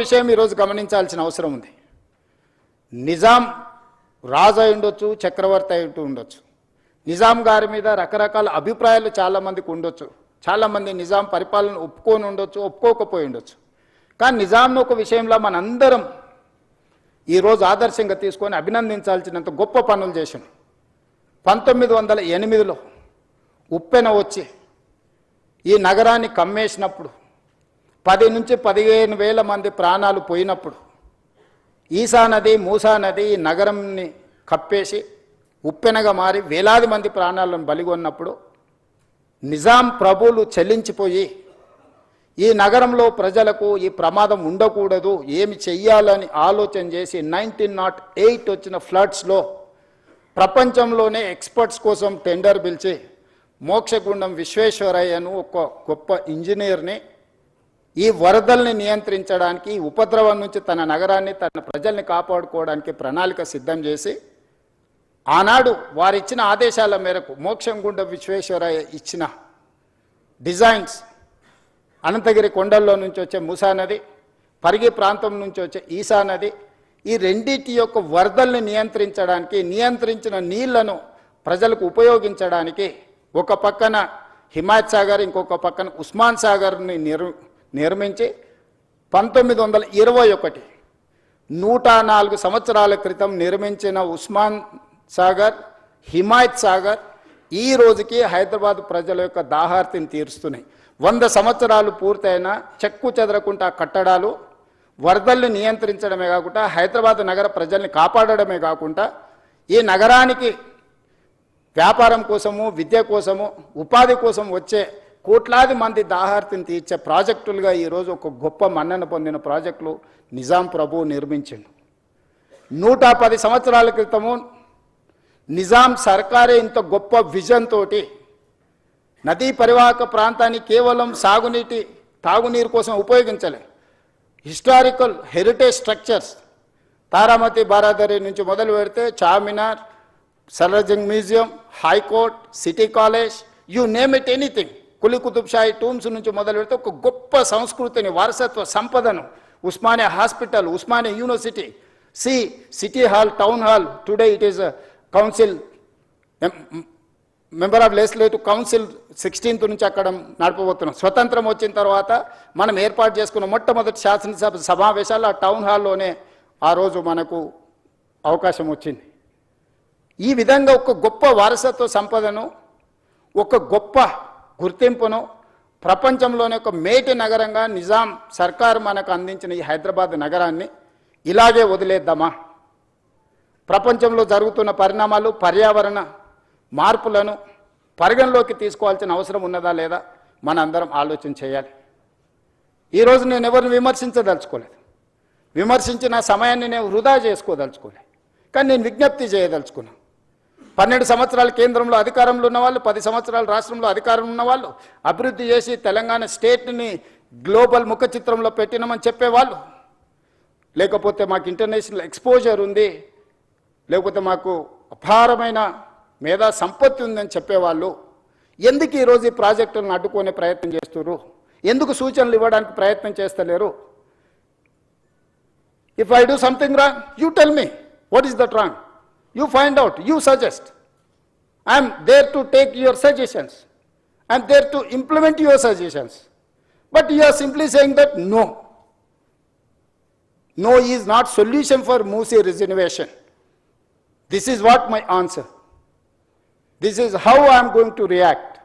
విషయం ఈరోజు గమనించాల్సిన అవసరం ఉంది. నిజాం రాజు అయి ఉండొచ్చు, చక్రవర్తి అయి ఉండొచ్చు. నిజాం గారి మీద రకరకాల అభిప్రాయాలు చాలామందికి ఉండొచ్చు. చాలామంది నిజాం పరిపాలన ఒప్పుకొని ఉండొచ్చు, ఒప్పుకోకపోయి ఉండొచ్చు. కానీ నిజాంను ఒక విషయంలో మనందరం ఈరోజు ఆదర్శంగా తీసుకొని అభినందించాల్సినంత గొప్ప పనులు చేశాం. 1908లో ఉప్పెన వచ్చి ఈ నగరాన్ని కమ్మేసినప్పుడు 10 నుంచి 15,000 మంది ప్రాణాలు పోయినప్పుడు ఈసా నది, మూసా నది ఈ నగరంని కప్పేసి ఉప్పెనగా మారి వేలాది మంది ప్రాణాలను బలిగొన్నప్పుడు నిజాం ప్రభువులు చెల్లించిపోయి ఈ నగరంలో ప్రజలకు ఈ ప్రమాదం ఉండకూడదు, ఏమి చెయ్యాలని ఆలోచన చేసి 1908 వచ్చిన ఫ్లడ్స్లో ప్రపంచంలోనే ఎక్స్పర్ట్స్ కోసం టెండర్ పిలిచి మోక్షగుండం విశ్వేశ్వరయ్యను ఒక గొప్ప ఇంజనీర్ని ఈ వరదల్ని నియంత్రించడానికి, ఈ ఉపద్రవం నుంచి తన నగరాన్ని, తన ప్రజల్ని కాపాడుకోవడానికి ప్రణాళిక సిద్ధం చేసి ఆనాడు వారిచ్చిన ఆదేశాల మేరకు మోక్షగుండం విశ్వేశ్వరయ్య ఇచ్చిన డిజైన్స్ అనంతగిరి కొండల్లో నుంచి వచ్చే మూసా నది, పరిగి ప్రాంతం నుంచి వచ్చే ఈసా నది, ఈ రెండింటి యొక్క వరదల్ని నియంత్రించడానికి, నియంత్రించిన నీళ్లను ప్రజలకు ఉపయోగించడానికి ఒక పక్కన హిమాయత్ సాగర్, ఇంకొక పక్కన ఉస్మాన్ సాగర్ని నిర్మించి 1921 104 సంవత్సరాల క్రితం నిర్మించిన ఉస్మాన్ సాగర్, హిమాయత్ సాగర్ ఈ రోజుకి హైదరాబాద్ ప్రజల యొక్క దాహార్తిని తీరుస్తున్నాయి. 100 సంవత్సరాలు పూర్తయిన చెక్కు చెదరకుండా కట్టడాలు వరదల్ని నియంత్రించడమే కాకుండా హైదరాబాద్ నగర ప్రజల్ని కాపాడడమే కాకుండా ఈ నగరానికి వ్యాపారం కోసము, విద్య కోసము, ఉపాధి కోసం వచ్చే కోట్లాది మంది దాహార్తిని తీర్చే ప్రాజెక్టులుగా ఈరోజు ఒక గొప్ప మన్నన పొందిన ప్రాజెక్టులు నిజాం ప్రభువు నిర్మించిండు. 110 సంవత్సరాల క్రితము నిజాం సర్కారే ఇంత గొప్ప విజన్ తోటి నదీ పరివాహక ప్రాంతాన్ని కేవలం తాగునీరు కోసం ఉపయోగించలే. Historical heritage structures Taramati Baradari నుంచి మొదలు పెడితే Charminar, Salarjung museum, high court, city college, you name it anything, Quli Qutub Shahi tombs నుంచి మొదలు పెడితే ఒక గొప్ప సంస్కృతిని, వారసత్వ సంపదను, Osmania hospital, Osmania university, city hall, town hall, today it is council member of legislative council 16th నుంచి అక్కడ నడపబోతున్నాం. స్వతంత్రం వచ్చిన తర్వాత మనం ఏర్పాటు చేసుకున్న మొట్టమొదటి శాసనసభ సమావేశాలు ఆ టౌన్ హాల్లోనే ఆ రోజు మనకు అవకాశం వచ్చింది. ఈ విధంగా ఒక గొప్ప వారసత్వ సంపదను, ఒక గొప్ప గుర్తింపును ప్రపంచంలోనే ఒక మేటి నగరంగా నిజాం సర్కారు మనకు అందించిన ఈ హైదరాబాద్ నగరాన్ని ఇలాగే వదిలేద్దామా? ప్రపంచంలో జరుగుతున్న పరిణామాలు, పర్యావరణ మార్పులను పరిగణలోకి తీసుకోవాల్సిన అవసరం ఉన్నదా లేదా మనందరం ఆలోచన చేయాలి. ఈరోజు నేను ఎవరిని విమర్శించదలుచుకోలేదు, విమర్శించిన సమయాన్ని నేను వృధా చేసుకోదలుచుకోలేదు. కానీ నేను విజ్ఞప్తి చేయదలుచుకున్నాను. 12 సంవత్సరాలు కేంద్రంలో అధికారంలో ఉన్నవాళ్ళు, 10 సంవత్సరాలు రాష్ట్రంలో అధికారం ఉన్నవాళ్ళు, అభివృద్ధి చేసి తెలంగాణ స్టేట్ని గ్లోబల్ ముఖ చిత్రంలో పెట్టినామని చెప్పేవాళ్ళు, లేకపోతే మాకు ఇంటర్నేషనల్ ఎక్స్పోజర్ ఉంది, లేకపోతే మాకు అపారమైన మేధా సంపత్తి ఉందని చెప్పేవాళ్ళు ఎందుకు ఈరోజు ఈ ప్రాజెక్టులను అడ్డుకునే ప్రయత్నం చేస్తున్నారు? ఎందుకు సూచనలు ఇవ్వడానికి ప్రయత్నం చేస్తలేరు? If I do something wrong, you tell me what is that wrong, you find out, you suggest. I am there to take your suggestions, I am there to implement your suggestions, but you are simply saying that no is not solution for Musi reservation. This is what my answer, this is how I am going to react.